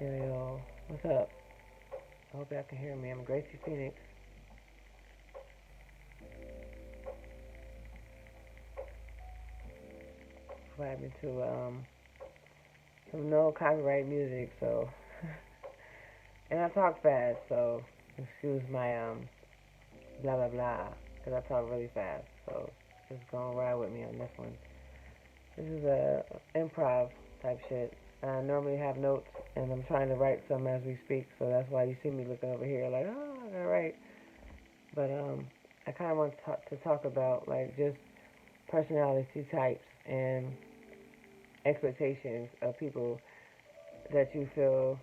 Yo, what's up? I hope y'all can hear me. I'm Gracie Phoenix. Vibing to some no copyright music, so and I talk fast, so excuse my blah blah blah, cause I talk really fast. So just gonna ride with me on this one. This is a improv type shit. I normally have notes, and I'm trying to write some as we speak, so that's why you see me looking over here like, oh, I gotta write. But I kind of want to talk about like just personality types and expectations of people that you feel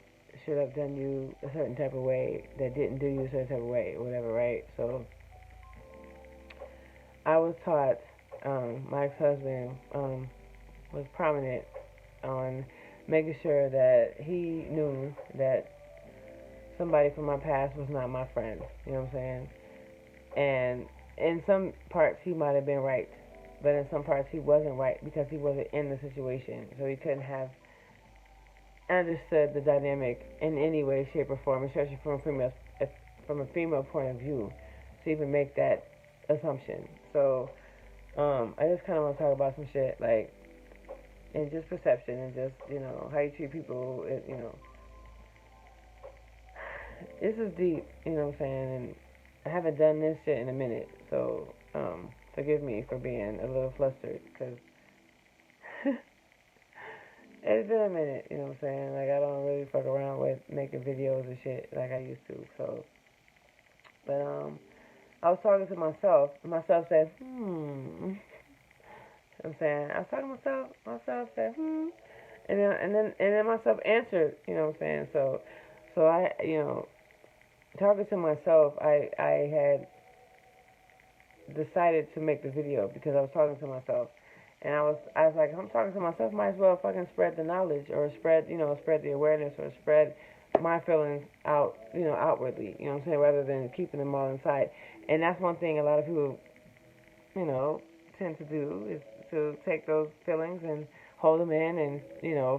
should have done you a certain type of way that didn't do you a certain type of way or whatever, right? So I was taught, my ex-husband was prominent on making sure that he knew that somebody from my past was not my friend. You know what I'm saying? And in some parts he might have been right, but in some parts he wasn't right because he wasn't in the situation, so he couldn't have understood the dynamic in any way, shape, or form, especially from a female point of view, to even make that assumption. So I just kind of want to talk about some shit like and just perception and just how you treat people. This is deep. You know what I'm saying? And I haven't done this shit in a minute, so forgive me for being a little flustered because it's been a minute. You know what I'm saying? Like I don't really fuck around with making videos and shit like I used to. So, but I was talking to myself. Myself said, You know what I'm saying? I was talking to myself. Myself said, and then myself answered. You know what I'm saying? So I, talking to myself, I had decided to make the video because I was talking to myself, and I was like, if I'm talking to myself, might as well fucking spread the knowledge or spread the awareness or spread my feelings out, outwardly. You know what I'm saying? Rather than keeping them all inside. And that's one thing a lot of people, tend to do is to take those feelings and hold them in and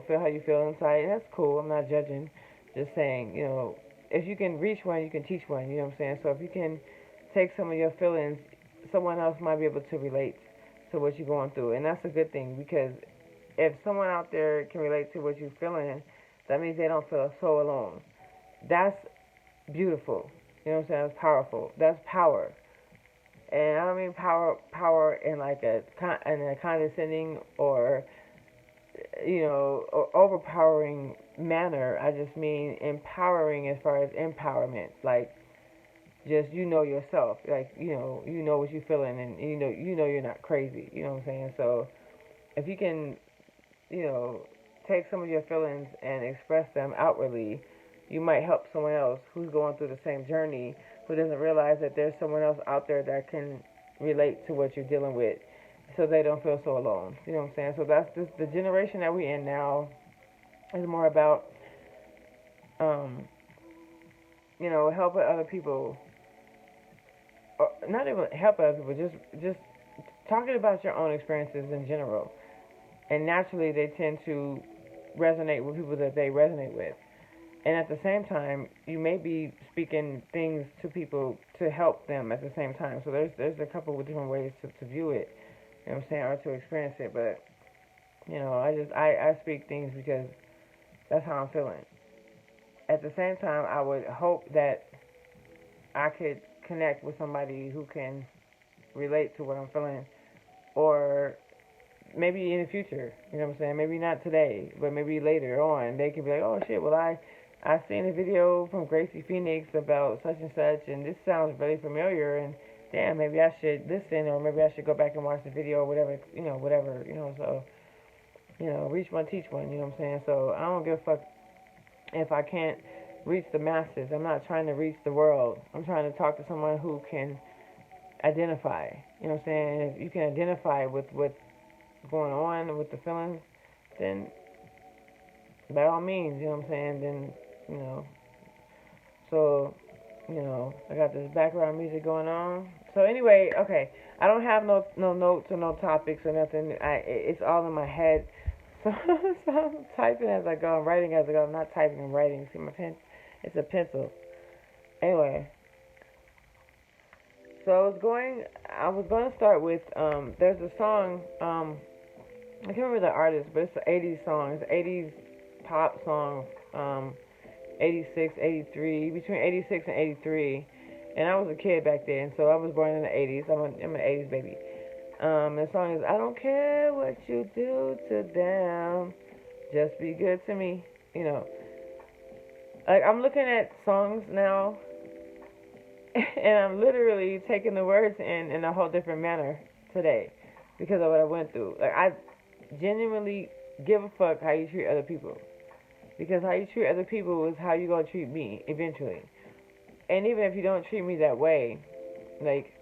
feel how you feel inside. And that's cool. I'm not judging. Just saying, if you can reach one, you can teach one. You know what I'm saying? So if you can take some of your feelings, someone else might be able to relate to what you're going through, and that's a good thing because if someone out there can relate to what you're feeling, that means they don't feel so alone. That's beautiful. You know what I'm saying? That's powerful. That's power. And I don't mean power in like in a condescending or or overpowering manner. I just mean empowering as far as empowerment. Like just yourself. Like you know what you're feeling, and you know you're not crazy. You know what I'm saying? So if you can you know take some of your feelings and express them outwardly, you might help someone else who's going through the same journey, who doesn't realize that there's someone else out there that can relate to what you're dealing with, so they don't feel so alone. You know what I'm saying? So that's just the generation that we're in now is more about um, helping other people, or not even helping other people, just talking about your own experiences in general. And naturally, they tend to resonate with people that they resonate with. And at the same time, you may be speaking things to people to help them at the same time. So there's a couple of different ways to view it. You know what I'm saying, or to experience it. But I speak things because that's how I'm feeling. At the same time, I would hope that I could connect with somebody who can relate to what I'm feeling, or maybe in the future. You know what I'm saying? Maybe not today, but maybe later on, they can be like, oh shit, well I seen a video from Gracie Phoenix about such and such, and this sounds really familiar, and damn, maybe I should listen, or maybe I should go back and watch the video, or whatever, whatever. So reach one, teach one. You know what I'm saying? So I don't give a fuck if I can't reach the masses. I'm not trying to reach the world. I'm trying to talk to someone who can identify. You know what I'm saying? If you can identify with what's going on with the feelings, then by all means, you know what I'm saying? Then, you know. So, I got this background music going on. So anyway, okay. I don't have no notes or no topics or nothing. It's all in my head. So I'm typing as I go. I'm writing as I go. I'm not typing. I'm writing. See my pen? It's a pencil. Anyway, so I was going to start with. There's a song. I can't remember the artist, but it's an '80s song. It's an '80s pop song. 86, 83, between 86 and 83. And I was a kid back then, so I was born in the 80s. I'm an 80s baby. The song is I don't care what you do to them, just be good to me. You know, like I'm looking at songs now, and I'm literally taking the words in a whole different manner today because of what I went through. Like I genuinely give a fuck how you treat other people because how you treat other people is how you gonna treat me eventually. And even if you don't treat me that way, like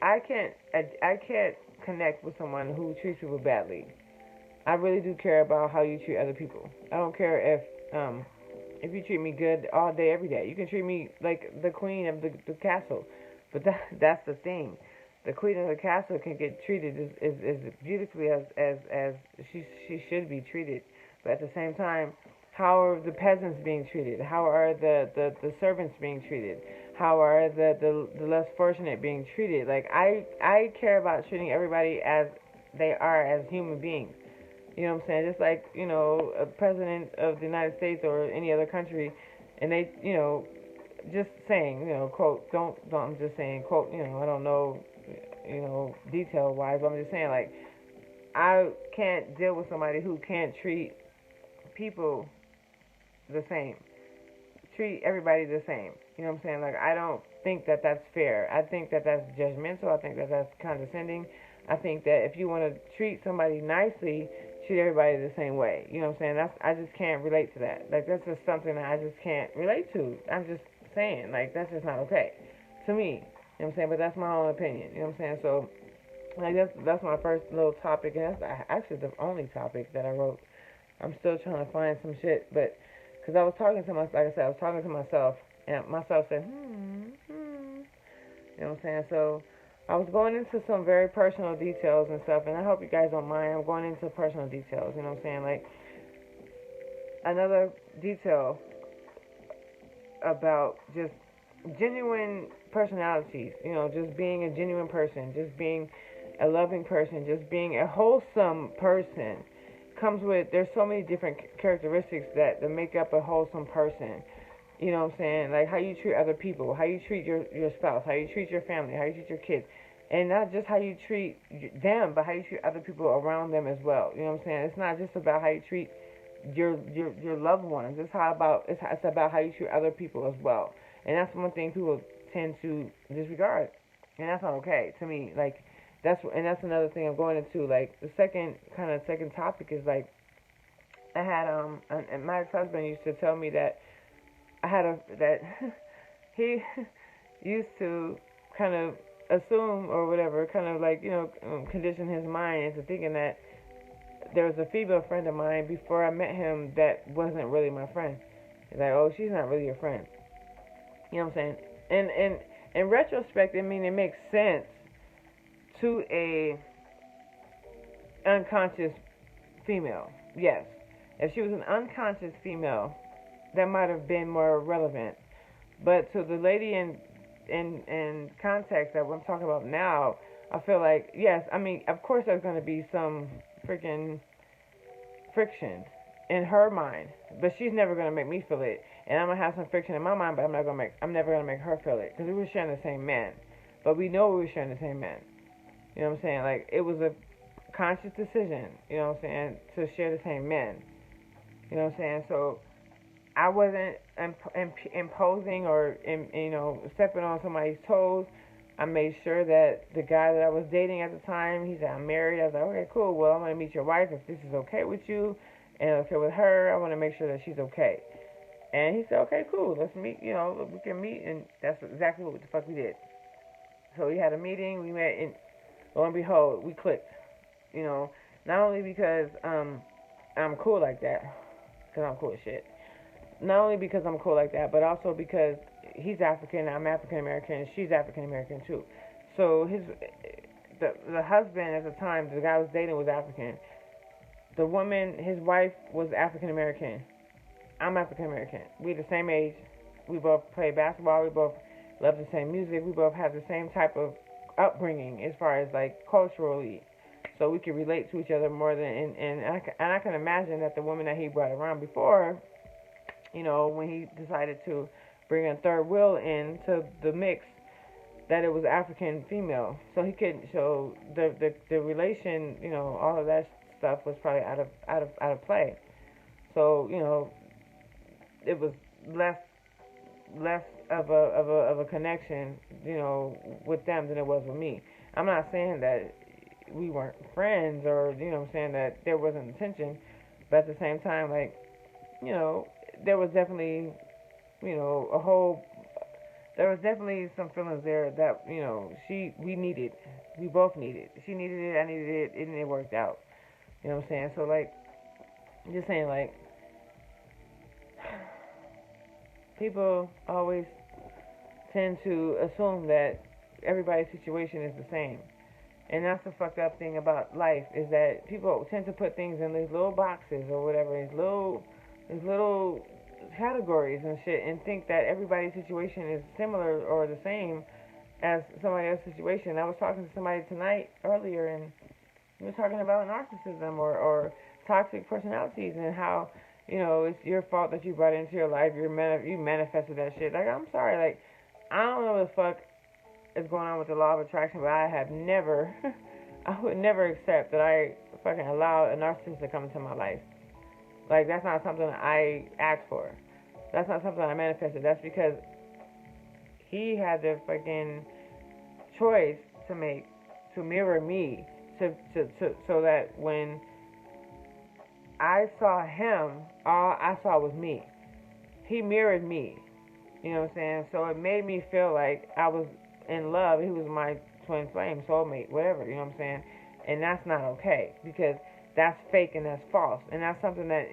I can't connect with someone who treats people badly. I really do care about how you treat other people. I don't care if you treat me good all day every day. You can treat me like the queen of the castle, but that's the thing. The queen of the castle can get treated as beautifully as she should be treated, but at the same time, how are the peasants being treated? How are the servants being treated? How are the less fortunate being treated? Like I care about treating everybody as they are as human beings. You know what I'm saying? Just like, a president of the United States or any other country, and they, just saying, quote, don't, I'm just saying, quote, I don't know, detail wise, but I'm just saying, like, I can't deal with somebody who can't treat people the same, treat everybody the same. You know what I'm saying? Like, I don't think that that's fair. I think that that's judgmental. I think that that's condescending. I think that if you want to treat somebody nicely, treat everybody the same way. You know what I'm saying? I just can't relate to that. Like, that's just something that I just can't relate to. I'm just saying, like, that's just not okay to me. You know what I'm saying? But that's my own opinion. You know what I'm saying? So, like, that's my first little topic, and that's actually the only topic that I wrote. I'm still trying to find some shit, but because I was talking to myself, like I said, I was talking to myself, and myself said, You know what I'm saying? So I was going into some very personal details and stuff, and I hope you guys don't mind. I'm going into personal details, you know what I'm saying? Like, another detail about just genuine personalities, just being a genuine person, just being a loving person, just being a wholesome person comes with, there's so many different characteristics that make up a wholesome person. You know what I'm saying? Like how you treat other people, how you treat your spouse, how you treat your family, how you treat your kids. And not just how you treat them, but how you treat other people around them as well. You know what I'm saying? It's not just about how you treat your loved ones. It's about how you treat other people as well. And that's one thing people tend to disregard. And that's not okay to me. Like that's another thing I'm going into. Like the second topic is like I had and my ex-husband used to tell me that that he used to kind of assume or whatever, kind of like, condition his mind into thinking that there was a female friend of mine before I met him that wasn't really my friend. He's like, oh, she's not really your friend. You know what I'm saying? And in retrospect, I mean, it makes sense to a unconscious female. Yes. If she was an unconscious female, that might have been more relevant. But to the lady in context that I'm talking about now, I feel like, yes, I mean, of course there's going to be some freaking friction in her mind, but she's never going to make me feel it. And I'm going to have some friction in my mind, but I'm never going to make her feel it because we were sharing the same man. But we know we were sharing the same man. You know what I'm saying? Like, it was a conscious decision, you know what I'm saying, to share the same men. You know what I'm saying? So I wasn't imposing or, stepping on somebody's toes. I made sure that the guy that I was dating at the time, he said, I'm married. I was like, okay, cool. Well, I'm going to meet your wife if this is okay with you and okay with her. I want to make sure that she's okay. And he said, okay, cool. Let's meet, we can meet. And that's exactly what the fuck we did. So we had a meeting. We met, and lo and behold, we clicked. Not only because I'm cool like that, because I'm cool as shit. Not only because I'm cool like that, but also because he's African, I'm African American, and she's African American too. So the husband at the time, the guy I was dating, was African. The woman, his wife, was African American. I'm African American. We the same age. We both play basketball. We both love the same music. We both have the same type of upbringing as far as like culturally, so we can relate to each other more than. And I can imagine that the woman that he brought around before, when he decided to bring a third wheel into the mix, that it was African female. So he couldn't. So the relation, all of that stuff was probably out of play. So it was less of a connection, with them than it was with me. I'm not saying that we weren't friends, or I'm saying that there wasn't intention, but at the same time, like, there was definitely, a whole. There was definitely some feelings there that we both needed. She needed it, I needed it, and it worked out. You know what I'm saying? So like, just saying, like, people always tend to assume that everybody's situation is the same. And that's the fucked up thing about life, is that people tend to put things in these little boxes or whatever, these little categories and shit, and think that everybody's situation is similar or the same as somebody else's situation. I was talking to somebody tonight earlier, and we were talking about narcissism or toxic personalities, and how it's your fault that you brought it into your life. You manifested that shit. Like, I'm sorry, like, I don't know what the fuck is going on with the law of attraction, but I have never, I would never accept that I fucking allow a narcissist to come into my life. Like, that's not something I asked for. That's not something I manifested. That's because he had the fucking choice to make, to mirror me, so that when I saw him, all I saw was me. He mirrored me. You know what I'm saying? So it made me feel like I was in love. He was my twin flame, soulmate, whatever. You know what I'm saying? And that's not okay, because that's fake and that's false. And that's something that.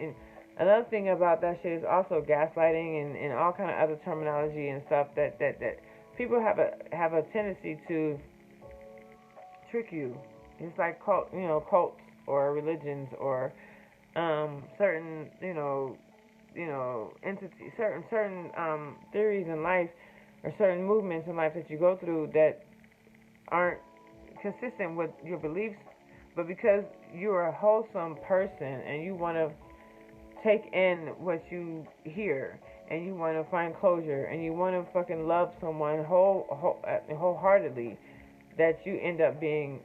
Another thing about that shit is also gaslighting and all kind of other terminology and stuff that people have a tendency to trick you. It's like cults or religions or certain entities, certain theories in life, or certain movements in life that you go through that aren't consistent with your beliefs, but because you're a wholesome person and you want to take in what you hear, and you want to find closure, and you want to fucking love someone wholeheartedly, that you end up being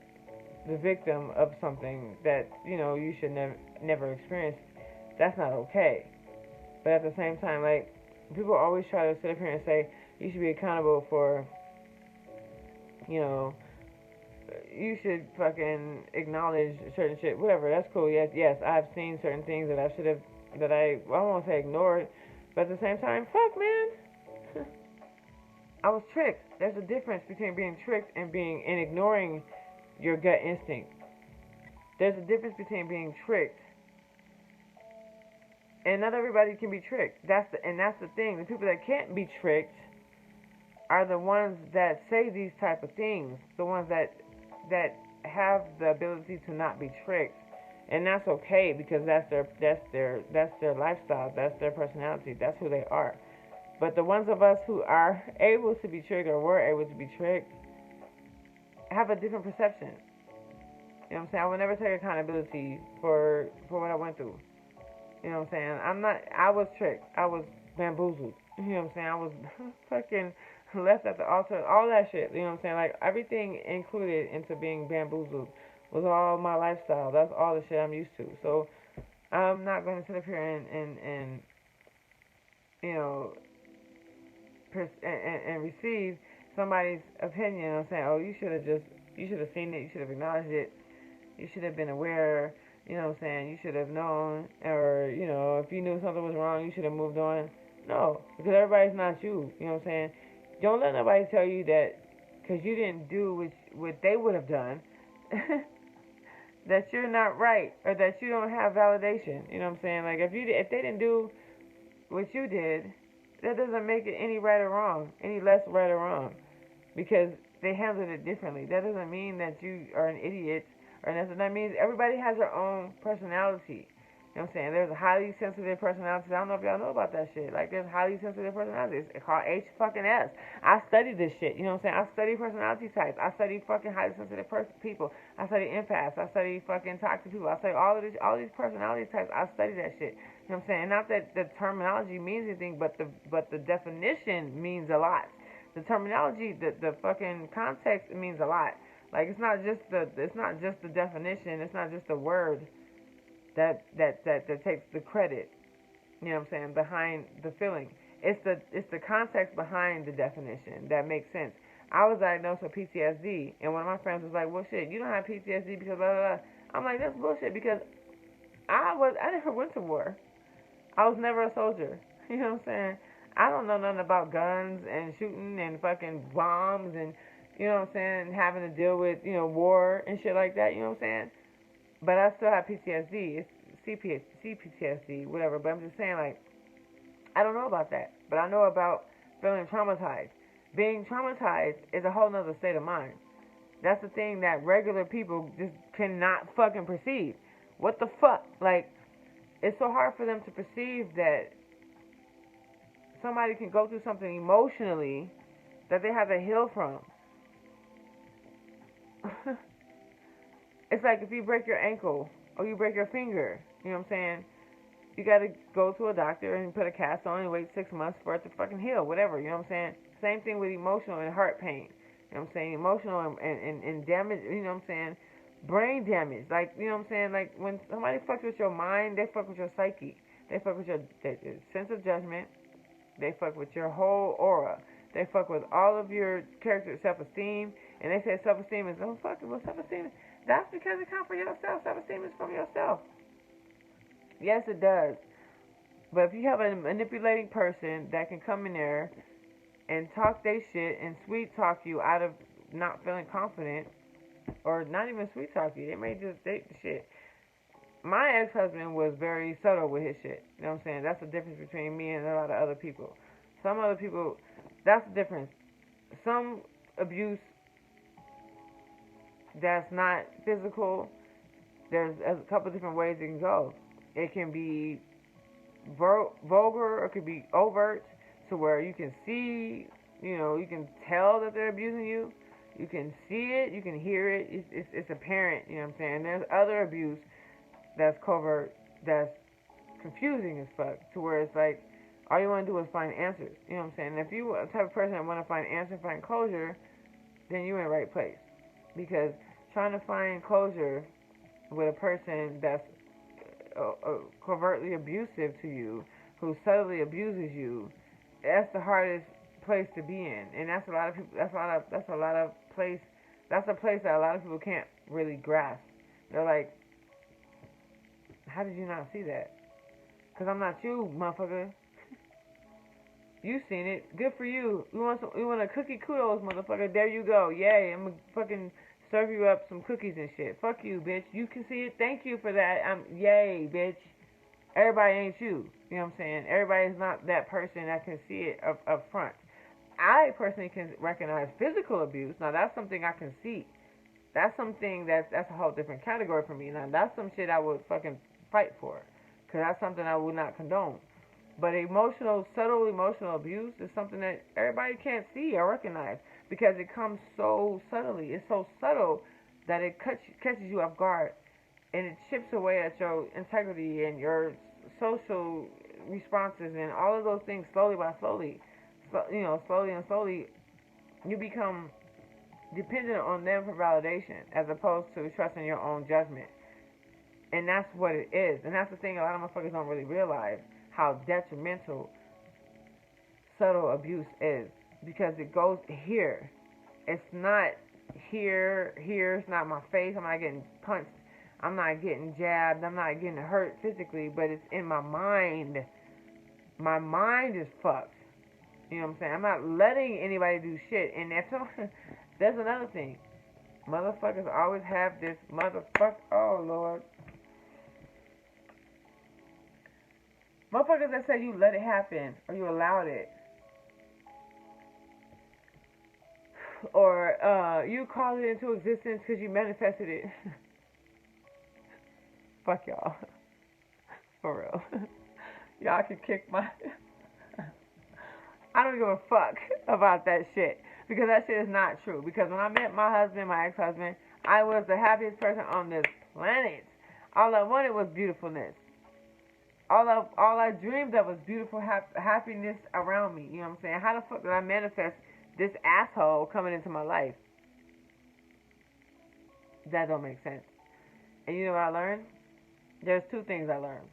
the victim of something that you should never experience. That's not okay. But at the same time, like, people always try to sit up here and say you should be accountable for, you should fucking acknowledge certain shit, whatever. That's cool. Yes, I've seen certain things that I won't say ignored, but at the same time, fuck, man, I was tricked. There's a difference between being tricked and ignoring your gut instinct. There's a difference between being tricked, and not everybody can be tricked. That's the thing. The people that can't be tricked are the ones that say these type of things. The ones that have the ability to not be tricked. And that's okay, because that's their lifestyle, that's their personality, that's who they are. But the ones of us who are able to be tricked, or were able to be tricked, have a different perception. You know what I'm saying? I will never take accountability for what I went through. You know what I'm saying? I was tricked. I was bamboozled. You know what I'm saying? I was fucking left at the altar, all that shit. You know what I'm saying? Like, everything included into being bamboozled was all my lifestyle. That's all the shit I'm used to. So I'm not going to sit up here and receive somebody's opinion on saying, oh, you should have seen it, you should have acknowledged it, you should have been aware, you know what I'm saying, you should have known, or, if you knew something was wrong, you should have moved on. No, because everybody's not you, you know what I'm saying? Don't let nobody tell you that because you didn't do what they would have done, that you're not right, or that you don't have validation. You know what I'm saying? Like, if they didn't do what you did, that doesn't make it any right or wrong, any less right or wrong. Because they handled it differently. That doesn't mean that you are an idiot or nothing. That means everybody has their own personality. You know what I'm saying? There's a highly sensitive personality. I don't know if y'all know about that shit. Like, there's highly sensitive personalities. It's called H fucking S. I study this shit. You know what I'm saying? I study personality types. I study fucking highly sensitive people. I study empaths. I study fucking toxic people. I study all of this, all these personality types. I study that shit. You know what I'm saying? Not that the terminology means anything, but the definition means a lot. The terminology, the fucking context means a lot. Like, it's not just the definition. It's not just the word that takes the credit, you know what I'm saying, behind the feeling. It's the context behind the definition that makes sense. I was diagnosed with PTSD, and one of my friends was like, "Well, shit, you don't have PTSD because blah blah blah." I'm like, "That's bullshit," because I never went to war. I was never a soldier. You know what I'm saying? I don't know nothing about guns and shooting and fucking bombs and, you know what I'm saying, having to deal with, war and shit like that. You know what I'm saying? But I still have PTSD. It's CPTSD, whatever. But I'm just saying, like, I don't know about that. But I know about feeling traumatized. Being traumatized is a whole nother state of mind. That's the thing that regular people just cannot fucking perceive. What the fuck? Like, it's so hard for them to perceive that somebody can go through something emotionally that they have to heal from. It's like if you break your ankle or you break your finger, you know what I'm saying? You gotta go to a doctor and put a cast on and wait 6 months for it to fucking heal, whatever, you know what I'm saying? Same thing with emotional and heart pain. You know what I'm saying? Emotional and damage, you know what I'm saying? Brain damage. Like, you know what I'm saying? Like, when somebody fucks with your mind, they fuck with your psyche. They fuck with your sense of judgment. They fuck with your whole aura. They fuck with all of your character self-esteem. And they say self-esteem is, oh, fuck it, well, self-esteem, that's because it comes from yourself. Self-esteem is from yourself. Yes, it does. But if you have a manipulating person that can come in there and talk they shit and sweet talk you out of not feeling confident, or not even sweet talk you, they may just date the shit. My ex-husband was very subtle with his shit. You know what I'm saying? That's the difference between me and a lot of other people. Some other people, that's the difference. Some abuse that's not physical, there's a couple different ways it can go. It can be vulgar or it could be overt, to where you can see, you can tell that they're abusing you. You can see it, you can hear it. It's apparent, you know what I'm saying? There's other abuse that's covert, that's confusing as fuck, to where it's like all you want to do is find answers. You know what I'm saying? And if you are the type of person that want to find answers, find closure, then you're in the right place. Because trying to find closure with a person that's covertly abusive to you, who subtly abuses you, that's the hardest place to be in. And that's a lot of people. That's a place that a lot of people can't really grasp. They're like, how did you not see that? Because I'm not you, motherfucker. You seen it. Good for you. You want a cookie? Kudos, motherfucker. There you go. Yay. I'm gonna fucking serve you up some cookies and shit. Fuck you, bitch. You can see it. Thank you for that. Yay, bitch. Everybody ain't you. You know what I'm saying? Everybody's not that person that can see it up front. I personally can recognize physical abuse. Now, that's something I can see. That's something that's a whole different category for me. Now, that's some shit I would fucking fight for. Because that's something I would not condone. But subtle emotional abuse is something that everybody can't see or recognize, because it comes so subtly. It's so subtle that it catches you off guard, and it chips away at your integrity and your social responses and all of those things slowly by slowly. So, slowly and slowly, you become dependent on them for validation as opposed to trusting your own judgment. And that's what it is. And that's the thing a lot of motherfuckers don't really realize, how detrimental subtle abuse is, because it goes here. It's not here. It's not my face. I'm not getting punched. I'm not getting jabbed. I'm not getting hurt physically, but it's in my mind. My mind is fucked. You know what I'm saying? I'm not letting anybody do shit. And that's another thing. Motherfuckers always have this oh Lord. Motherfuckers that say you let it happen or you allowed it. or you called it into existence because you manifested it. Fuck y'all, for real. Y'all can kick my. I don't give a fuck about that shit because that shit is not true. Because when I met my husband, my ex-husband, I was the happiest person on this planet. All I wanted was beautifulness. All I dreamed of was beautiful happiness around me. You know what I'm saying? How the fuck did I manifest this asshole coming into my life? That don't make sense. And you know what I learned? There's two things I learned.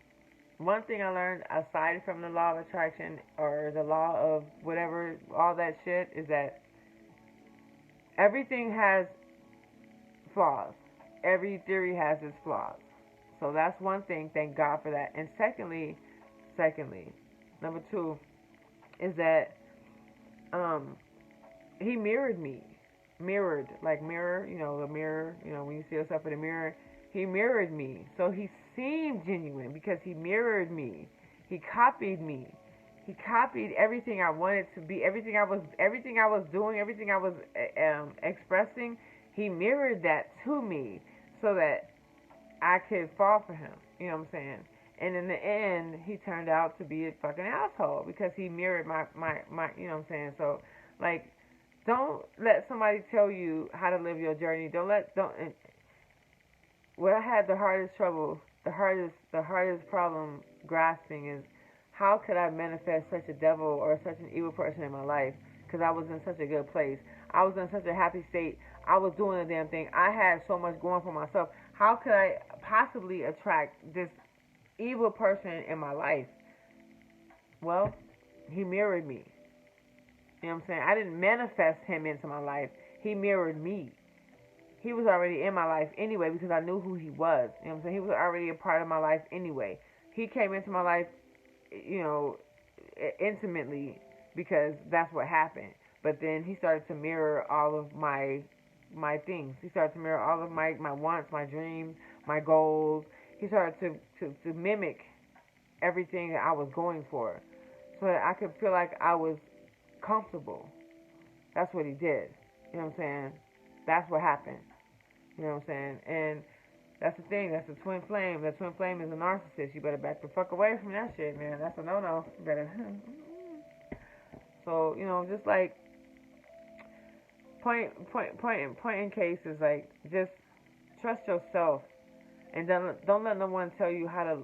One thing I learned, aside from the law of attraction or the law of whatever, all that shit, is that everything has flaws. Every theory has its flaws. So that's one thing. Thank God for that. And secondly, number two is that he mirrored me. Mirrored, like mirror, the mirror, when you see yourself in the mirror, he mirrored me. So he seemed genuine because he mirrored me. He copied me. He copied everything I wanted to be, everything I was doing, everything I was expressing. He mirrored that to me so that I could fall for him. You know what I'm saying? And in the end, he turned out to be a fucking asshole because he mirrored my you know what I'm saying? So, like, don't let somebody tell you how to live your journey. What I had the hardest problem grasping is how could I manifest such a devil or such an evil person in my life? Because I was in such a good place. I was in such a happy state. I was doing the damn thing. I had so much going for myself. How could I possibly attract this evil person in my life? Well, he mirrored me. You know what I'm saying? I didn't manifest him into my life. He mirrored me. He was already in my life anyway because I knew who he was. You know what I'm saying? He was already a part of my life anyway. He came into my life, intimately because that's what happened. But then he started to mirror all of my things. He started to mirror all of my wants, my dreams, my goals. He started to mimic everything that I was going for so that I could feel like I was comfortable. That's what he did. You know what I'm saying? That's what happened. You know what I'm saying? And that's the thing. That's a twin flame. That twin flame is a narcissist. You better back the fuck away from that shit, man. That's a no-no. You better. So, just like point in case is like just trust yourself and don't let no one tell you how to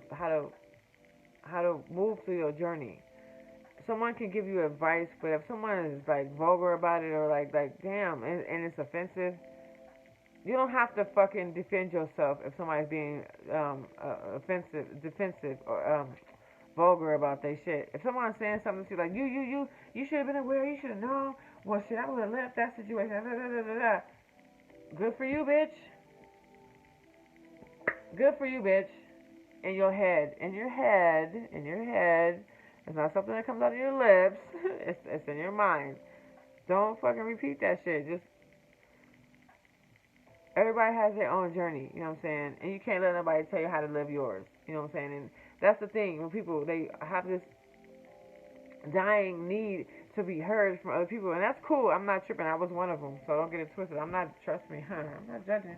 move through your journey. Someone can give you advice, but if someone is like vulgar about it or like damn and it's offensive, you don't have to fucking defend yourself if somebody's being defensive or vulgar about their shit. If someone's saying something to you like you should have been aware, you should have known. Well, shit, I would have left that situation. Da, da, da, da, da. Good for you, bitch. Good for you, bitch. In your head. It's not something that comes out of your lips. It's in your mind. Don't fucking repeat that shit. Just everybody has their own journey, you know what I'm saying? And you can't let nobody tell you how to live yours. You know what I'm saying? And that's the thing, when people they have this dying need to be heard from other people, and that's cool. I'm not tripping. I was one of them, so don't get it twisted. I'm not, trust me, I'm not judging.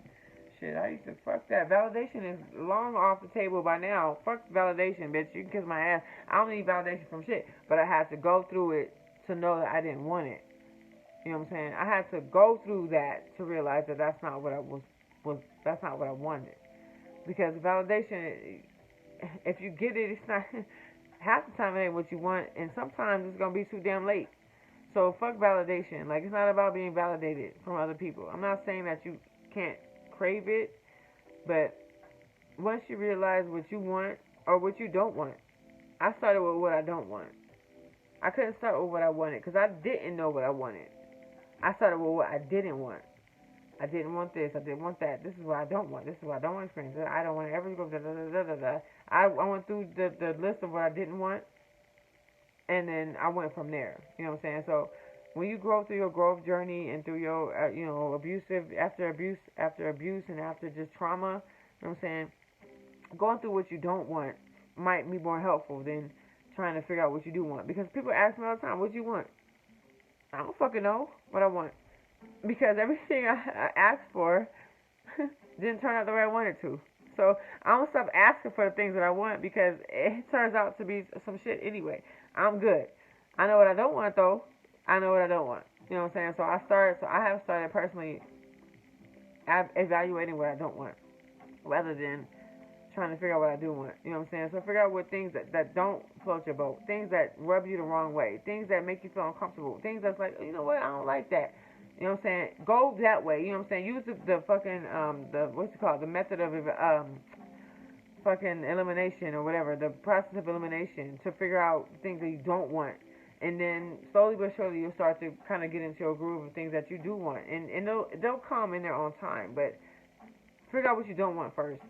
Shit, I used to fuck that. Validation is long off the table by now. Fuck validation, bitch. You can kiss my ass. I don't need validation from shit, but I had to go through it to know that I didn't want it. You know what I'm saying? I had to go through that to realize that that's not what I that's not what I wanted. Because validation, if you get it, it's not half the time it ain't what you want, and sometimes it's gonna be too damn late. So fuck validation. Like, it's not about being validated from other people. I'm not saying that you can't crave it, but once you realize what you want or what you don't want, I started with what I don't want. I couldn't start with what I wanted because I didn't know what I wanted. I started with what I didn't want. I didn't want this. I didn't want that. This is what I don't want. This is what I don't want to experience. I don't want to ever go da da da da da. I went through the list of what I didn't want, and then I went from there. You know what I'm saying? So when you grow through your growth journey and through your abusive after abuse and after just trauma, you know what I'm saying? Going through what you don't want might be more helpful than trying to figure out what you do want. Because people ask me all the time, what do you want? I don't fucking know what I want. because everything I asked for didn't turn out the way I wanted to. So I'm gonna stop asking for the things that I want because it turns out to be some shit anyway. I'm good. I know what I don't want though. I know what I don't want. You know what I'm saying? So I have started personally evaluating what I don't want rather than trying to figure out what I do want. You know what I'm saying? So figure out what things that don't float your boat, things that rub you the wrong way, things that make you feel uncomfortable, things that's like, you know what, I don't like that. You know what I'm saying? Go that way. You know what I'm saying? Use the fucking the what's it called? The method of fucking elimination or whatever, the process of elimination to figure out things that you don't want. And then slowly but surely you'll start to kind of get into a groove of things that you do want, and they'll come in their own time. But figure out what you don't want first,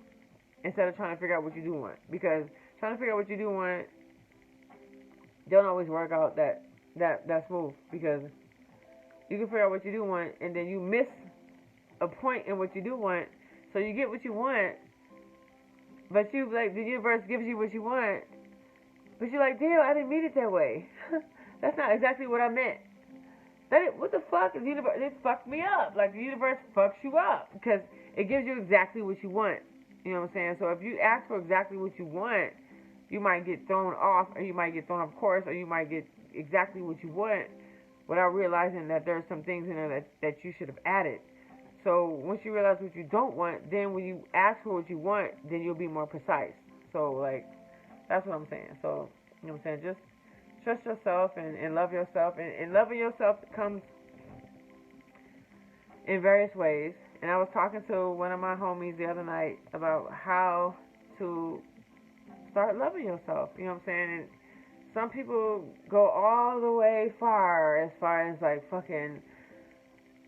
instead of trying to figure out what you do want. Because trying to figure out what you do want don't always work out that smooth. Because you can figure out what you do want, and then you miss a point in what you do want. So you get what you want, but you like the universe gives you what you want, but you're like, damn, I didn't mean it that way. That's not exactly what I meant. What the fuck is the universe? It fucked me up. Like the universe fucks you up because it gives you exactly what you want. You know what I'm saying? So if you ask for exactly what you want, you might get thrown off, or you might get thrown off course, or you might get exactly what you want without realizing that there's some things in there that you should have added. So once you realize what you don't want, then when you ask for what you want, then you'll be more precise. So like that's what I'm saying. So you know what I'm saying? Just trust yourself and love yourself, and loving yourself comes in various ways. And I was talking to one of my homies the other night about how to start loving yourself. You know what I'm saying? And some people go all the way far as like fucking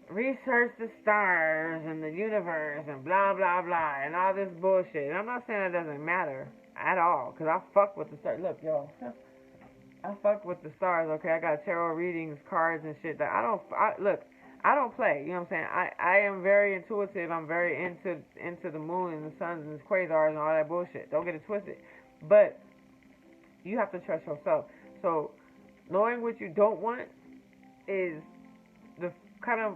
research the stars and the universe and blah blah blah and all this bullshit. And I'm not saying it doesn't matter at all, cause I fuck with the stars. Look, yo, I fuck with the stars. Okay, I got tarot readings, cards, and shit. That look. I don't play. You know what I'm saying? I am very intuitive. I'm very into the moon and the suns and the quasars and all that bullshit. Don't get it twisted. But you have to trust yourself. So knowing what you don't want is the kind of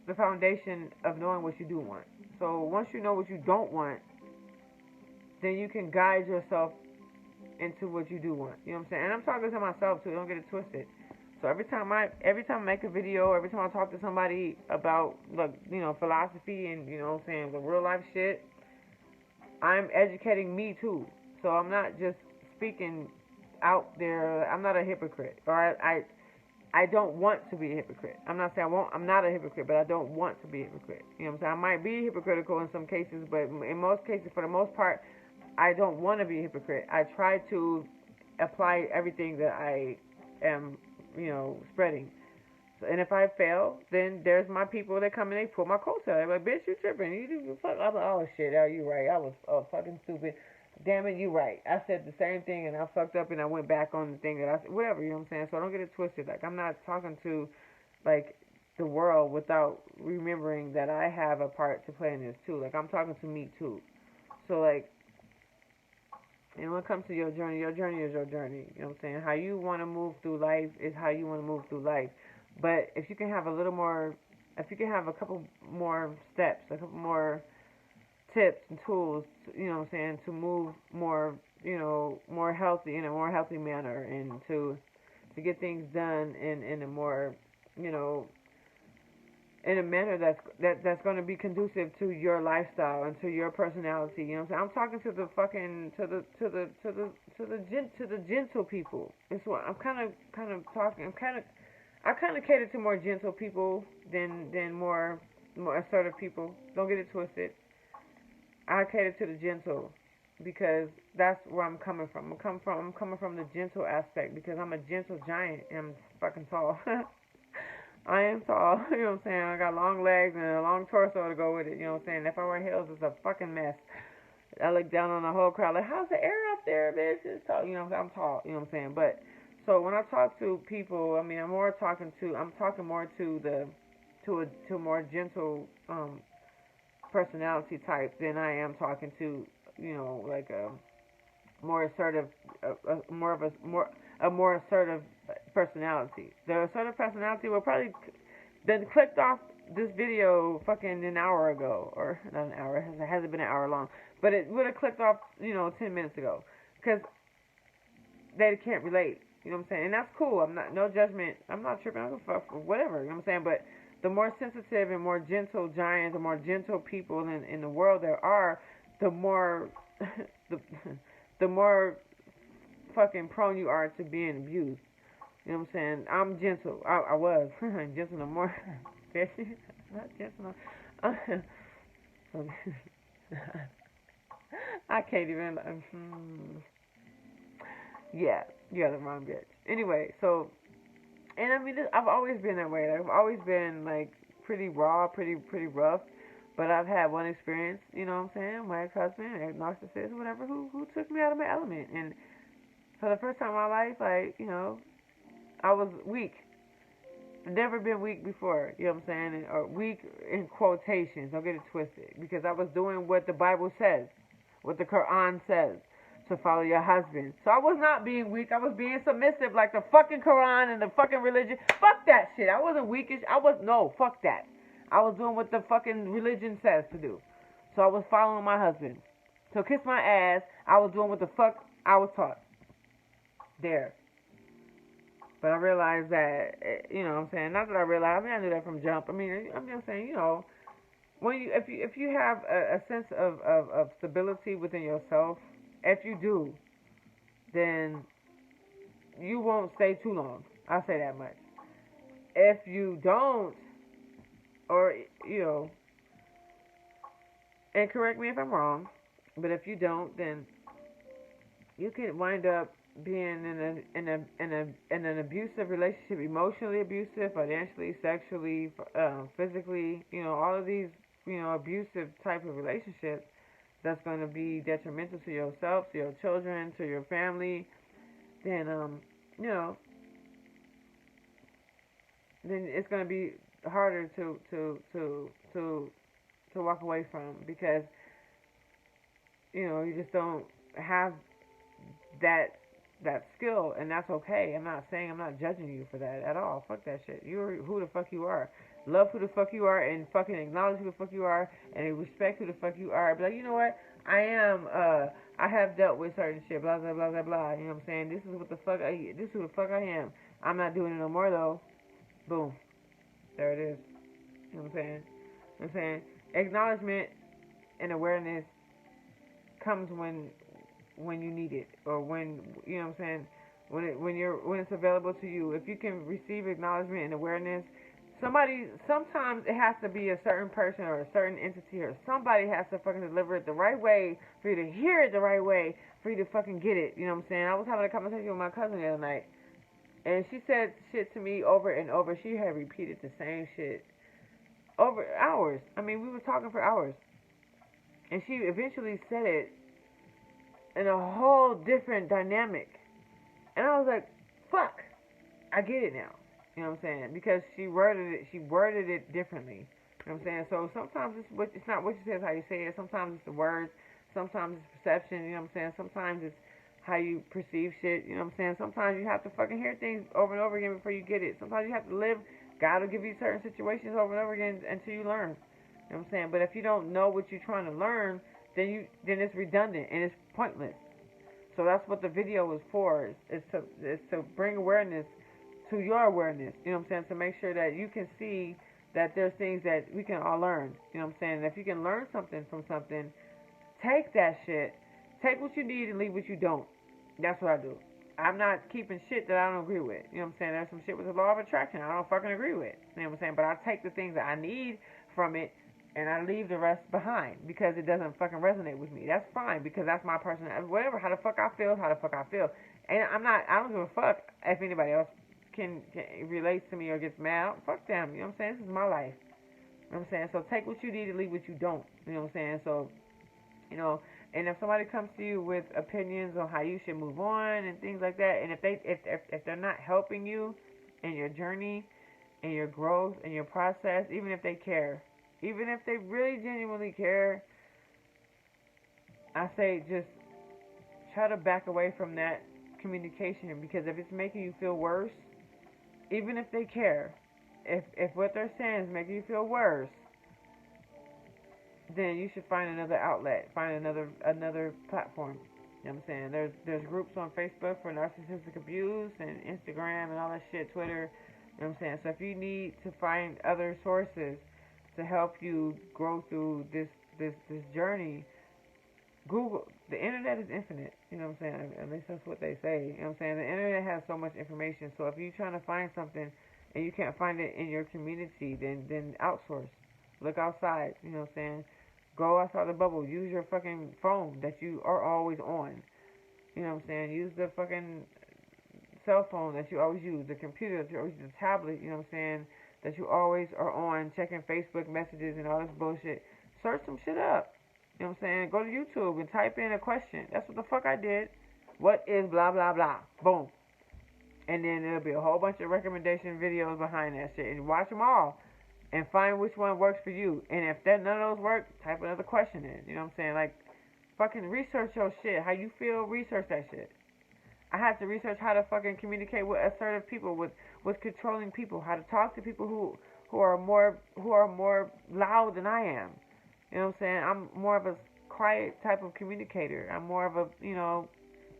the foundation of knowing what you do want. So once you know what you don't want, then you can guide yourself into what you do want. You know what I'm saying? And I'm talking to myself too. Don't get it twisted. So every time I make a video, every time I talk to somebody about like, you know, philosophy and, you know what I'm saying, the real life shit, I'm educating me too. So I'm not just speaking out there. I'm not a hypocrite. Or I don't want to be a hypocrite. I'm not saying I'm not a hypocrite, but I don't want to be a hypocrite. You know what I'm saying? I might be hypocritical in some cases, but in most cases, for the most part, I don't want to be a hypocrite. I try to apply everything that I am, you know, spreading. So, and if I fail, then there's my people that come and they pull my coattail. They're like, bitch, you tripping. You fuck. I'm like, oh shit, oh, you right. I was fucking stupid. Damn it, you right. I said the same thing and I fucked up and I went back on the thing that I said. Whatever, you know what I'm saying? So I don't get it twisted. Like, I'm not talking to, like, the world without remembering that I have a part to play in this too. Like, I'm talking to me too. So, like, and when it comes to your journey is your journey. You know what I'm saying? How you want to move through life is how you want to move through life. But if you can have a little more, if you can have a couple more steps, a couple more tips and tools, you know what I'm saying, to move more, you know, more healthy, in a more healthy manner, and to get things done in a more, you know, in a manner that's going to be conducive to your lifestyle and to your personality. You know what I'm saying? I'm talking to the fucking to the gentle people. It's what I'm kind of talking. I kind of cater to more gentle people than more assertive people. Don't get it twisted. I cater to the gentle because that's where I'm coming from. I'm coming from the gentle aspect because I'm a gentle giant and I'm fucking tall. I am tall, you know what I'm saying? I got long legs and a long torso to go with it, you know what I'm saying? If I wear heels, it's a fucking mess. I look down on the whole crowd like, how's the air up there, bitch? It's tall, you know, I'm tall, you know what I'm saying? But so when I talk to people, I mean, I'm talking more to a more gentle personality type than I am talking to, you know, like a more assertive, a more assertive personality. The assertive personality will probably then clicked off this video fucking an hour ago, or not an hour, it hasn't been an hour long, but it would have clicked off, 10 minutes ago, because they can't relate. You know what I'm saying? And that's cool. I'm not, no judgment. I'm not tripping. I don't give a fuck, whatever. You know what I'm saying? But the more sensitive and more gentle giants, the more gentle people in the world there are, the more the the more fucking prone you are to being abused. You know what I'm saying? I'm gentle. I was gentle no more. Not gentle. No. I can't even. Yeah, you're the wrong bitch. Anyway, so, and I mean, I've always been that way. Like, I've always been like pretty raw, pretty rough. But I've had one experience, you know what I'm saying? My ex-husband, a narcissist, whatever, who took me out of my element. And for the first time in my life, like, I was weak. Never been weak before, you know what I'm saying? Or weak in quotations, don't get it twisted. Because I was doing what the Bible says, what the Quran says, to follow your husband. So I was not being weak, I was being submissive like the fucking Quran and the fucking religion. Fuck that shit. I wasn't weakish. No, fuck that. I was doing what the fucking religion says to do. So I was following my husband. So kiss my ass, I was doing what the fuck I was taught. There. But I realized that, you know what I'm saying? Not that I realized, I mean, I knew that from jump. I mean, I'm just saying, when if you have a sense of stability within yourself, if you do, then you won't stay too long. I'll say that much. If you don't, or, and correct me if I'm wrong, but if you don't, then you can wind up being in an abusive relationship, emotionally abusive, financially, sexually, physically, all of these, abusive type of relationships that's going to be detrimental to yourself, to your children, to your family, then you know, then it's going to be harder to walk away from, because you just don't have that skill, and that's okay. I'm not judging you for that at all. Fuck that shit. You're who the fuck you are. Love who the fuck you are, and fucking acknowledge who the fuck you are, and respect who the fuck you are. Be like, you know what? I have dealt with certain shit, blah blah blah blah blah. You know what I'm saying? This is who the fuck I am. I'm not doing it no more though. Boom. There it is. You know what I'm saying? You know what I'm saying? Acknowledgement and awareness comes when you need it, or when, you know what I'm saying, when it's available to you. If you can receive acknowledgement and awareness, sometimes it has to be a certain person or a certain entity, or somebody has to fucking deliver it the right way for you to hear it the right way for you to fucking get it. You know what I'm saying? I was having a conversation with my cousin the other night, and she said shit to me over and over. She had repeated the same shit over hours. I mean, we were talking for hours, and she eventually said it in a whole different dynamic. And I was like, fuck, I get it now. You know what I'm saying? Because she worded it differently. You know what I'm saying? So sometimes it's not what you say, it's how you say it. Sometimes it's the words. Sometimes it's perception. You know what I'm saying? Sometimes it's how you perceive shit. You know what I'm saying? Sometimes you have to fucking hear things over and over again before you get it. Sometimes you have to live. God will give you certain situations over and over again until you learn. You know what I'm saying? But if you don't know what you're trying to learn, then it's redundant and it's pointless. So that's what the video was for. Is to bring awareness to your awareness. You know what I'm saying? To make sure that you can see that there's things that we can all learn. You know what I'm saying? And if you can learn something from something, take that shit. Take what you need and leave what you don't. That's what I do. I'm not keeping shit that I don't agree with. You know what I'm saying? There's some shit with the law of attraction I don't fucking agree with. You know what I'm saying? But I take the things that I need from it, and I leave the rest behind because it doesn't fucking resonate with me. That's fine, because that's my personality. Whatever, how the fuck I feel, how the fuck I feel. And I don't give a fuck if anybody else can relates to me or gets mad. Fuck them. You know what I'm saying? This is my life. You know what I'm saying? So take what you need and leave what you don't. You know what I'm saying? So, and if somebody comes to you with opinions on how you should move on and things like that, and if they're not helping you in your journey, in your growth, in your process, even if they care, even if they really genuinely care, I say just try to back away from that communication, because if it's making you feel worse, even if they care, if what they're saying is making you feel worse, then you should find another outlet, find another platform. You know what I'm saying? There's groups on Facebook for narcissistic abuse and Instagram and all that shit, Twitter. You know what I'm saying? So if you need to find other sources to help you grow through this journey, Google. The internet is infinite. You know what I'm saying? At least that's what they say. You know what I'm saying? The internet has so much information. So if you're trying to find something and you can't find it in your community, then outsource. Look outside. You know what I'm saying? Go outside the bubble. Use your fucking phone that you are always on. You know what I'm saying? Use the fucking cell phone that you always use, the computer that you always use, the tablet. You know what I'm saying? That you always are on, checking Facebook messages and all this bullshit. Search some shit up. You know what I'm saying? Go to YouTube and type in a question. That's what the fuck I did. What is blah blah blah? Boom. And then there'll be a whole bunch of recommendation videos behind that shit. And watch them all. And find which one works for you. And if none of those work, type another question in. You know what I'm saying? Like, fucking research your shit. How you feel, research that shit. I had to research how to fucking communicate with assertive people, with controlling people, how to talk to people who are more loud than I am. You know what I'm saying? I'm more of a quiet type of communicator. I'm more of a,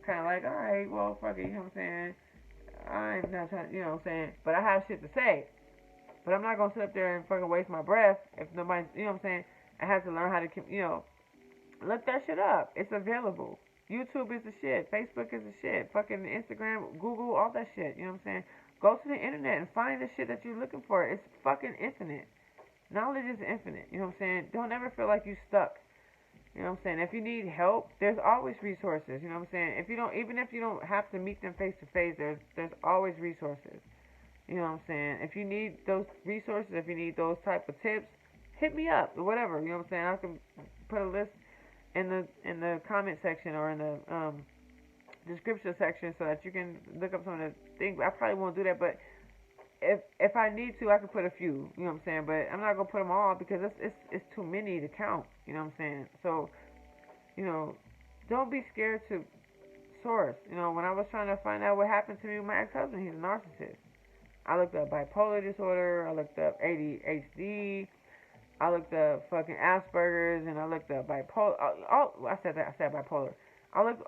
kind of like, all right, well, fuck it, you know what I'm saying? I'm not trying, you know what I'm saying? But I have shit to say. But I'm not gonna sit up there and fucking waste my breath if nobody, you know what I'm saying? I have to learn how to, look that shit up. It's available. YouTube is the shit. Facebook is the shit. Fucking Instagram, Google, all that shit. You know what I'm saying? Go to the internet and find the shit that you're looking for. It's fucking infinite. Knowledge is infinite. You know what I'm saying? Don't ever feel like you're stuck. You know what I'm saying? If you need help, there's always resources. You know what I'm saying? Even if you don't have to meet them face to face, there's always resources. You know what I'm saying? If you need those resources, if you need those type of tips, hit me up or whatever. You know what I'm saying? I can put a list in the comment section or in the description section so that you can look up some of the things. I probably won't do that, but if I need to, I can put a few. You know what I'm saying? But I'm not gonna put them all because it's too many to count. You know what I'm saying? So don't be scared to source. When I was trying to find out what happened to me with my ex-husband, he's a narcissist. I looked up bipolar disorder. I looked up ADHD. I looked up fucking Asperger's, and I looked up bipolar. I said that. I said bipolar. I looked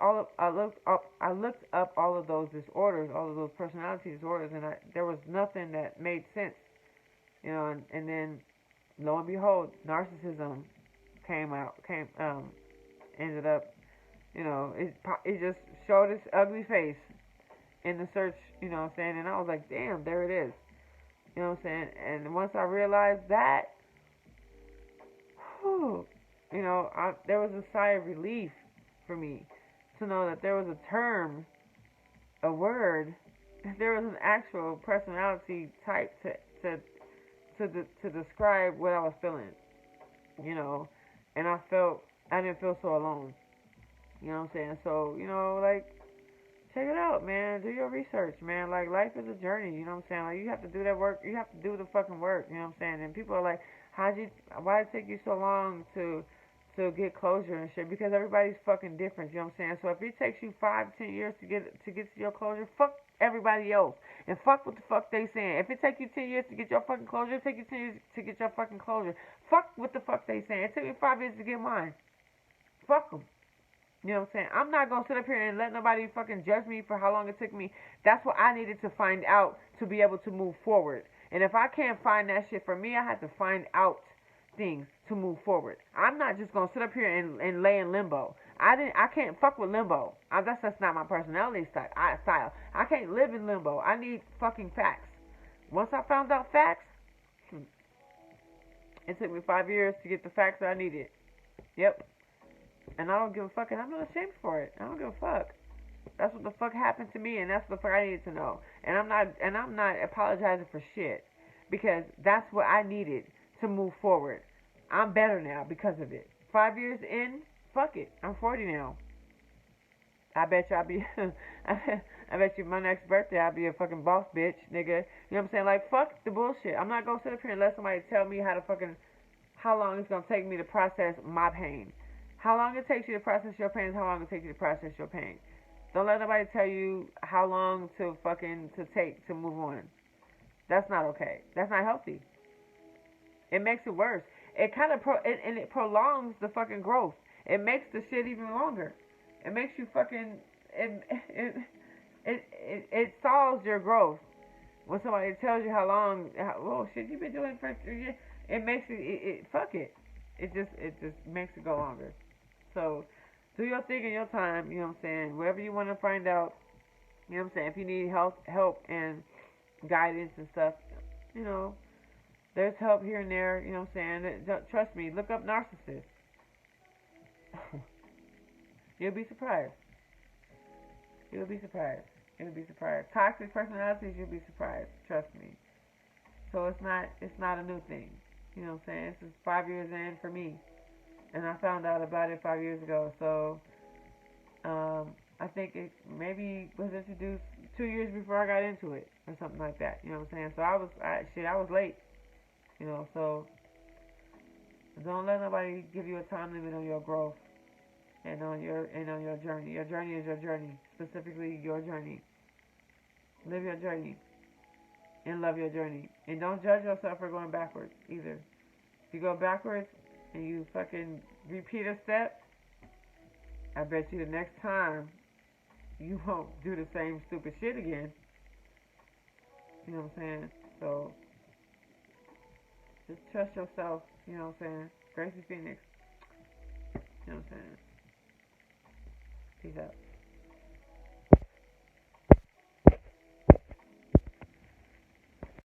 up all of those disorders, all of those personality disorders, and there was nothing that made sense. And then lo and behold, narcissism ended up, it just showed its ugly face in the search. You know what I'm saying? And I was like, damn, there it is. You know what I'm saying? And once I realized that, whew, there was a sigh of relief for me to know that there was a term, a word, there was an actual personality type to describe what I was feeling. You know, and I didn't feel so alone. You know what I'm saying? So like, check it out, man. Do your research, man. Like, life is a journey. You know what I'm saying? Like, you have to do that work. You have to do the fucking work. You know what I'm saying? And people are like, why did it take you so long to get closure and shit? Because everybody's fucking different. You know what I'm saying? So if it takes you 5, 10 years to get to your closure, fuck everybody else and fuck what the fuck they saying. If it take you 10 years to get your fucking closure, it take you 10 years to get your fucking closure. Fuck what the fuck they saying. It took me 5 years to get mine. Fuck them. You know what I'm saying? I'm not gonna sit up here and let nobody fucking judge me for how long it took me. That's what I needed to find out to be able to move forward. And if I can't find that shit for me, I have to find out things to move forward. I'm not just gonna sit up here and lay in limbo. I can't fuck with limbo. That's not my personality style. I can't live in limbo. I need fucking facts. Once I found out facts, it took me 5 years to get the facts that I needed. Yep. And I don't give a fuck, and I'm not ashamed for it. I don't give a fuck. That's what the fuck happened to me, and that's what the fuck I needed to know. And I'm not apologizing for shit because that's what I needed to move forward. I'm better now because of it. 5 years in, fuck it. I'm 40 now. I bet you I'll be. I bet you my next birthday I'll be a fucking boss bitch, nigga. You know what I'm saying? Like, fuck the bullshit. I'm not gonna sit up here and let somebody tell me how long it's gonna take me to process my pain. How long it takes you to process your pain is how long it takes you to process your pain. Don't let nobody tell you how long to take to move on. That's not okay. That's not healthy. It makes it worse. It kind of and it prolongs the fucking growth. It makes the shit even longer. It makes you fucking it stalls your growth. When somebody tells you how long, oh shit, you've been doing it for 3 years, it makes it fuck it. It just makes it go longer. So do your thing in your time. You know what I'm saying? Whatever you want to find out. You know what I'm saying? If you need help and guidance and stuff, you know, there's help here and there. You know what I'm saying? Trust me. Look up narcissists. You'll be surprised. You'll be surprised. You'll be surprised. Toxic personalities. You'll be surprised. Trust me. So it's not a new thing. You know what I'm saying? This is 5 years in for me, and I found out about it 5 years ago. So I think it maybe was introduced 2 years before I got into it or something like that. You know what I'm saying? So I was late. You know, so don't let nobody give you a time limit on your growth and on your journey. Your journey is your journey, specifically your journey. Live your journey and love your journey, and don't judge yourself for going backwards either. If you go backwards and you fucking repeat a step, I bet you the next time you won't do the same stupid shit again. You know what I'm saying? So just trust yourself. You know what I'm saying? Gracie Phoenix. You know what I'm saying? Peace out.